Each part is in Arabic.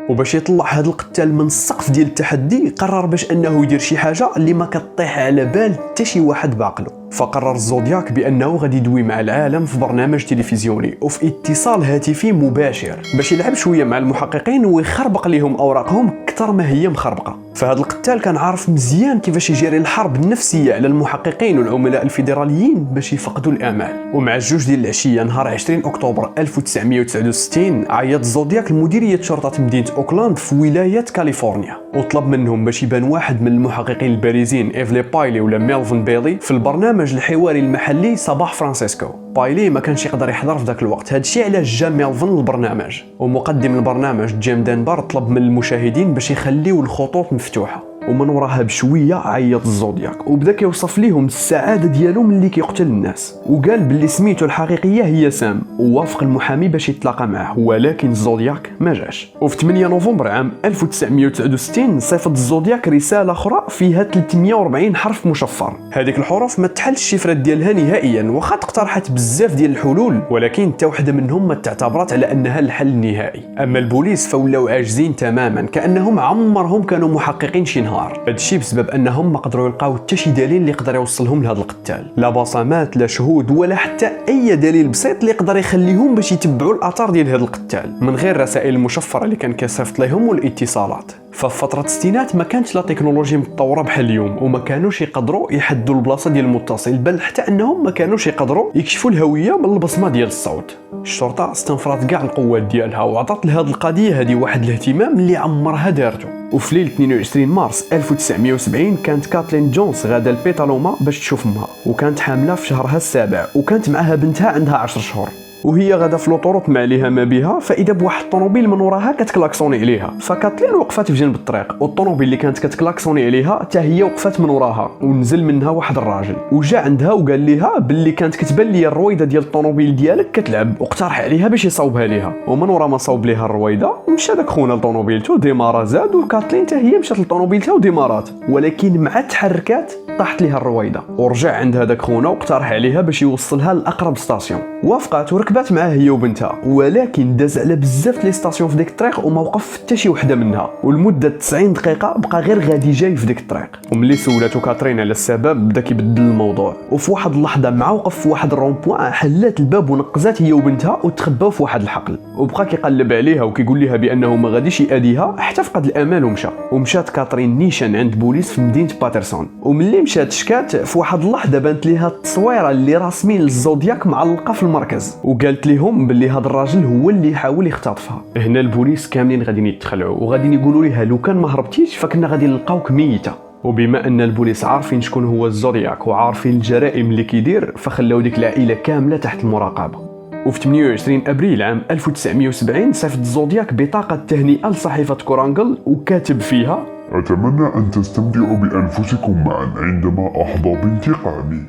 وباش يطلع هذا القتال من السقف ديال التحدي قرر باش انه يدير شي حاجه اللي ما كطيح على بال حتى شي واحد بعقله. فقرر الزودياك بانه غادي يدوي مع العالم في برنامج تلفزيوني وفي اتصال هاتفي مباشر باش يلعب شويه مع المحققين ويخربق لهم اوراقهم اكثر ما هي مخربقه. فهذا القتال كان عارف مزيان كيفاش يجري الحرب النفسيه على المحققين والعملاء الفيدراليين باش يفقدوا الامال. ومع الجوج ديال العشيه نهار 20 اكتوبر 1969 عيط الزودياك لمديريه شرطه مدينه اوكلاند في ولايه كاليفورنيا وطلب منهم باش يبان واحد من المحققين البارزين ايفلي بايلي ولا ميلفن بيلي في البرنامج الحواري المحلي صباح فرانسيسكو. بايلي ما كانش يقدر يحضر في ذاك الوقت، هادشي علاش جا ميلفن للبرنامج. ومقدم البرنامج جيم دينبر طلب من المشاهدين باش يخليو الخطوط مفتوحه. ومن وراها بشويه عيط الزودياك وبدا كيوصف ليهم السعاده ديالو ملي كيقتل الناس وقال باللي سميتو الحقيقيه هي سام ووافق المحامي باش يتلاقى معه، ولكن الزودياك ما جاش. وفي 8 نوفمبر عام 1969 صيفط الزودياك رساله اخرى فيها 340 حرف مشفر. هذيك الحروف ما تحلش الشفرات ديالها نهائيا واخا اقترحت بزاف ديال الحلول، ولكن حتى وحده منهم ما تعتبرت على انها الحل النهائي. اما البوليس فولاو عاجزين تماما كانهم عمرهم كانوا محققين شي نهار. هادشي بسبب انهم ما قدروا يلقاو حتى شي دليل اللي يقدر يوصلهم لهذا القتال، لا بصمات لا شهود ولا حتى اي دليل بسيط اللي يقدر يخليهم باش يتبعوا الاثار ديال هذا القتال من غير رسائل المشفره اللي كان كيصيفط لهم والاتصالات. ففي فتره الستينات ما كانتش لا تكنولوجيا متطوره بحال اليوم وما كانوش يقدروا يحدوا البلاصه ديال المتصل، بل حتى انهم ما كانوش يقدروا يكشفوا الهويه من البصمه ديال الصوت. الشرطه استنفرت كاع القوات ديالها وعطات لهاد القضيه هذه واحد الاهتمام اللي عمرها دارته. وفي ليله 22 مارس 1970 كانت كاتلين جونز غادا لبيتالوما باش تشوف امها وكانت حامله في شهرها السابع وكانت معها بنتها عندها 10 شهور. وهي غادا في لوطوروط ما عليها ما بها فاذا بواحد الطوموبيل من وراها كتكلاكسوني عليها. فكاتلين وقفات في جنب الطريق والطوموبيل اللي كانت كتكلاكسوني عليها حتى هي وقفات من وراها ونزل منها واحد الراجل وجا عندها وقال لها باللي كانت كتبان لي الرويده ديال الطوموبيل ديالك كتلعب واقترح عليها باش يصاوبها ليها. ومن ورا ما صاوب ليها الرويده مشى داك خونا لطوموبيلته ديمارا زاد وكاتلين حتى هي مشات لطوموبيلتها وديمارات، ولكن مع التحركات طاحت ليها الرويده ورجع عند هذاك خونا واقترح عليها باش يوصلها لاقرب ستاسيون. وافقات وركبات معاه هي وبنتها، ولكن داز على بزاف لي ستاسيون في ديك الطريق وما وقف حتى شي وحده منها ولمده 90 دقيقه بقى غير غادي جاي في ديك الطريق. وملي سولاتو كاترين على السبب بدا كيبدل الموضوع وفي واحد اللحظه مع وقف في واحد الرونبوان حلات الباب ونقزات هي وبنتها وتخباو في واحد الحقل وبقى كيقلب عليها وكيقول لها بانه ما غاديش يأذيها حتى فقد الامل ومشات كاترين نيشان عند بوليس في مدينه باترسون. وملي مشات شكات في واحد اللحظه بانت ليها التصويره اللي راسمين للزودياك معلقه في المركز وقالت لهم باللي هذا الراجل هو اللي يحاول يختطفها. هنا البوليس كاملين غاديين يتخلعوا وغاديين يقولوا لها لو كان ما هربتيش فكنا غادي نلقاوك ميته. وبما ان البوليس عارفين شكون هو الزودياك وعارفين الجرائم اللي كيدير فخلاو ديك العائله كامله تحت المراقبه. وفي 28 ابريل عام 1970 صيفط الزودياك بطاقه تهنئه لصحيفه كورانجل وكاتب فيها: أتمنى أن تستمتعوا بأنفسكم معا عندما أحظى بانتقامي.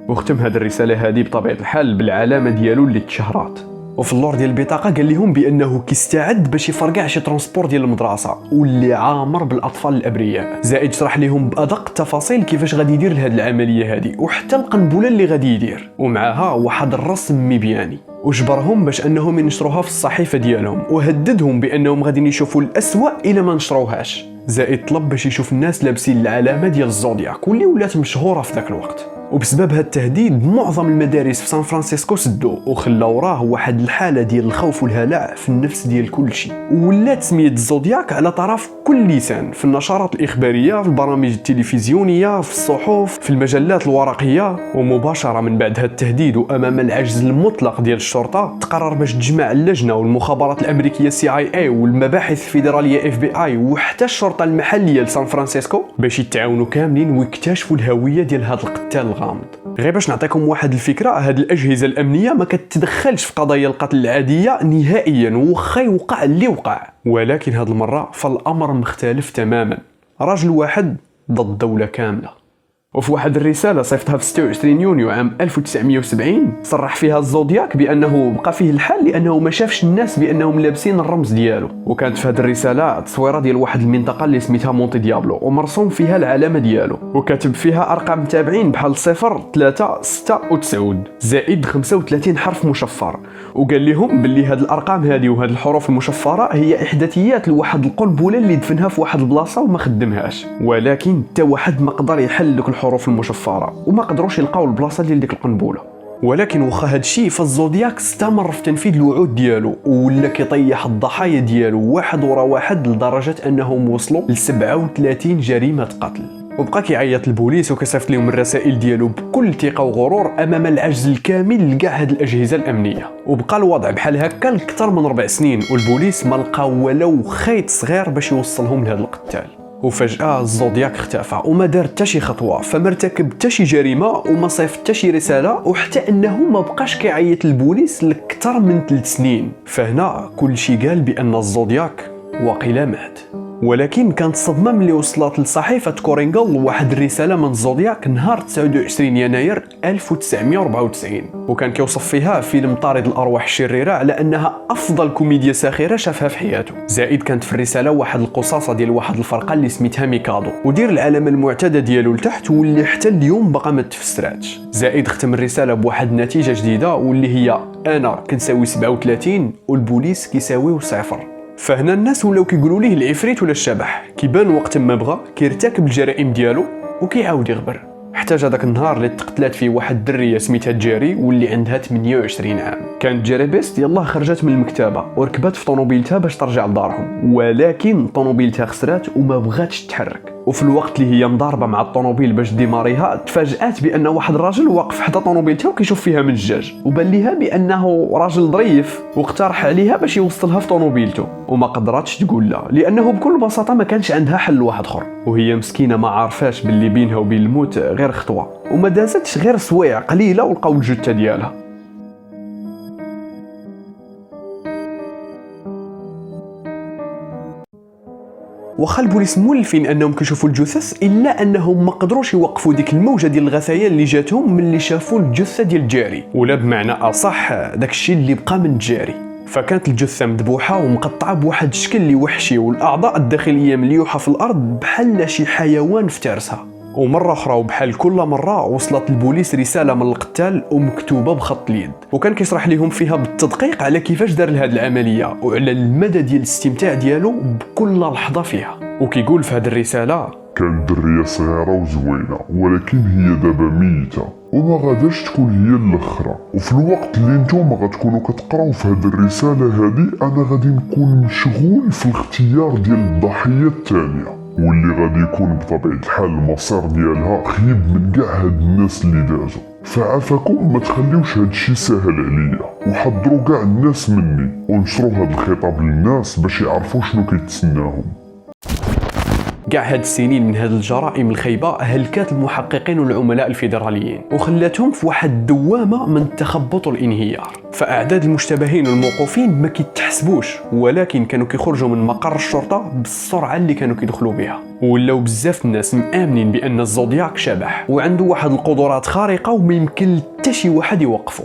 وختم هذه الرساله هذه بطبيعه الحال بالعلامه ديالو اللي تشهرات. وفي اللور ديال البطاقه قال لهم بانه كيستعد باش يفرقع شي ترونسبور ديال المدرسه واللي عامر بالاطفال الابرياء، زائد شرح لهم بادق التفاصيل كيفاش غادي يدير لهاد العمليه هذه وحتى القنبله اللي غادي يدير ومعها واحد الرسم مبياني. وجبرهم باش انهم ينشروها في الصحيفه ديالهم وهددهم بانهم غادي يشوفوا الاسوأ الا ما نشروهاش، زائد طلب باش يشوف الناس لابسين العلامه ديال الزودياك واللي ولات مشهوره في ذاك الوقت. وبسبب هذا التهديد معظم المدارس في سان فرانسيسكو سدوا وخلاو راه واحد الحاله ديال الخوف والهلع في النفس ديال كل شيء. وولات سميه الزودياك على طرف كل لسان في النشرات الاخباريه، في البرامج التلفزيونيه، في الصحف، في المجلات الورقيه. ومباشره من بعد هذا التهديد وامام العجز المطلق ديال الشرطه تقرر باش تجمع اللجنه والمخابرات الامريكيه CIA والمباحث الفيدراليه FBI وحتى الشرطه المحليه لسان فرانسيسكو باش يتعاونوا كاملين ويكتشفوا الهويه ديال هذا القتال غامض. غير باش نعطيكم واحد الفكره، هاد الاجهزه الامنيه ما كتدخلش في قضايا القتل العاديه نهائيا وخا يوقع اللي وقع، ولكن هاد المره فالامر مختلف تماما. راجل واحد ضد دوله كامله. وفي واحد الرسالة صيفطها في 26 يونيو عام 1970 صرح فيها الزودياك بأنه بقى فيه الحال لأنه ما شافش الناس بأنهم لابسين الرمز ديالو. وكانت في هذه الرسالة تصويرة ديال واحد المنطقة اللي سميتها مونتي ديابلو ومرسوم فيها العلامة ديالو، وكاتب فيها أرقام متابعين بحال 0 3 6 و9 زائد 35 حرف مشفر، وقال لهم باللي هاد الأرقام هذه وهاد الحروف المشفرة هي إحداثيات لواحد القنبلة اللي دفنها في واحد البلاصة وما خدمهاش، ولكن حتى واحد ما قدر يحل ديك الحروف المشفرة وما قدروش يلقاو البلاصة ديال ديك القنبلة. ولكن واخا هادشي فالزودياك استمر في تنفيذ الوعود ديالو ولا كيطيح الضحايا ديالو واحد ورا واحد لدرجة أنهم وصلوا ل 37 جريمة قتل. وبقى كيعيط البوليس وكيصيفط لهم الرسائل ديالو بكل ثقه وغرور امام العجز الكامل لكاع هاد الاجهزه الامنيه. وبقى الوضع بحال هكا لكثر من 4 سنين والبوليس ما لقاو ولو خيط صغير باش يوصلهم لهاد القتال. وفجأة الزودياك اختفى وما دار حتى شي خطوة، فما ارتكب حتى شي جريمة وما صيفط حتى شي رسالة، وحتى انه ما بقاش كيعيط للبوليس لكثر من 3 سنين. فهنا كل شي قال بان الزودياك واقيلا مات. ولكن كانت الصدمه ملي وصلت لصحيفه كورينغل واحد الرساله من الزودياك نهار 29 يناير 1994، وكان كيوصف فيها فيلم طارد الارواح الشريره على انها افضل كوميديا ساخره شافها في حياته. زائد كانت في الرساله واحد القصاصه ديال واحد الفرقه اللي سميتها ميكادو، ودير العلامه المعتاده ديالو لتحت واللي حتى اليوم باقا ما تفسراتش. زائد ختم الرساله بواحد النتيجه جديده واللي هي انا كنساوي 37 والبوليس كيساويو 0. فهنا الناس ولاو كيقولوا ليه العفريت ولا الشبح، كيبان وقت ما بغى كيرتكب الجرائم ديالو وكيعاود يغبر. حتى جا داك النهار اللي تقتلات فيه واحد الدريه سميتها جيري واللي عندها 28 عام. كانت جيري بيست يلاه خرجت من المكتبه وركبت في طوموبيلتها باش ترجع لدارهم، ولكن طوموبيلتها خسرات وما بغاتش تتحرك. وفي الوقت اللي هي مضاربه مع الطوموبيل باش ديماريها تفاجات بان واحد الراجل واقف حدا طوموبيلتها وكيشوف فيها من الجاج، وبان ليها بانه راجل ظريف واقترح عليها باش يوصلها في طوموبيلته، وما قدراتش تقول لا لانه بكل بساطه ما كانش عندها حل واحد اخر، وهي مسكينه ما عارفاش باللي بينها وبين الموت غير خطوه، وما دازتش غير سوايع قليله ولقاو الجثه ديالها. واخا البوليس مولفين انهم كيشوفوا الجثث الا انهم ما قدروش يوقفوا ديك الموجه ديال الغثيان اللي جاتهم ملي شافوا الجثه ديال جاري، ولا بمعنى اصح داكشي اللي بقى من جاري. فكانت الجثه مذبوحه ومقطعه بواحد الشكل اللي وحشي، والاعضاء الداخليه مليوحه في الارض بحال شي حيوان افترسها. ومره اخرى وبحال كل مره وصلت البوليس رساله من القتال ومكتوبه بخط اليد، وكان كيشرح لهم فيها بالتدقيق على كيفاش دار لهاد العمليه وعلى المدى ديال الاستمتاع ديالو بكل لحظه فيها. وكيقول في هاد الرساله: كانت درية صغيرة وزوينة ولكن هي دابا ميتة وما غاداش تكون هي الاخرى، وفي الوقت اللي نتوما غتكونوا كتقراو في هاد الرسالة هادي انا غادي نكون مشغول في الاختيار ديال الضحية الثانية، واللي غادي يكون بطبيعة الحال المصير ديالها خيب من كاع هاد الناس اللي دازو. فعافاكم ما تخليوش هادشي ساهل عليا، وحضروا كاع الناس مني ونشروا هاد الخطاب للناس باش يعرفوا شنو كيتسناهم. كاع هاد السنين من هاد الجرائم الخيبة هلكات المحققين والعملاء الفيدراليين وخلاتهم في واحد الدوامة من التخبط والانهيار. فأعداد المشتبهين والموقوفين ما كيتحسبوش، ولكن كانوا كيخرجوا من مقر الشرطة بالسرعة اللي كانوا كيدخلوا بها، ولاو بزاف الناس مآمنين بأن الزودياك شبح وعنده واحد القدرات خارقة وما يمكن حتى شي واحد يوقفه.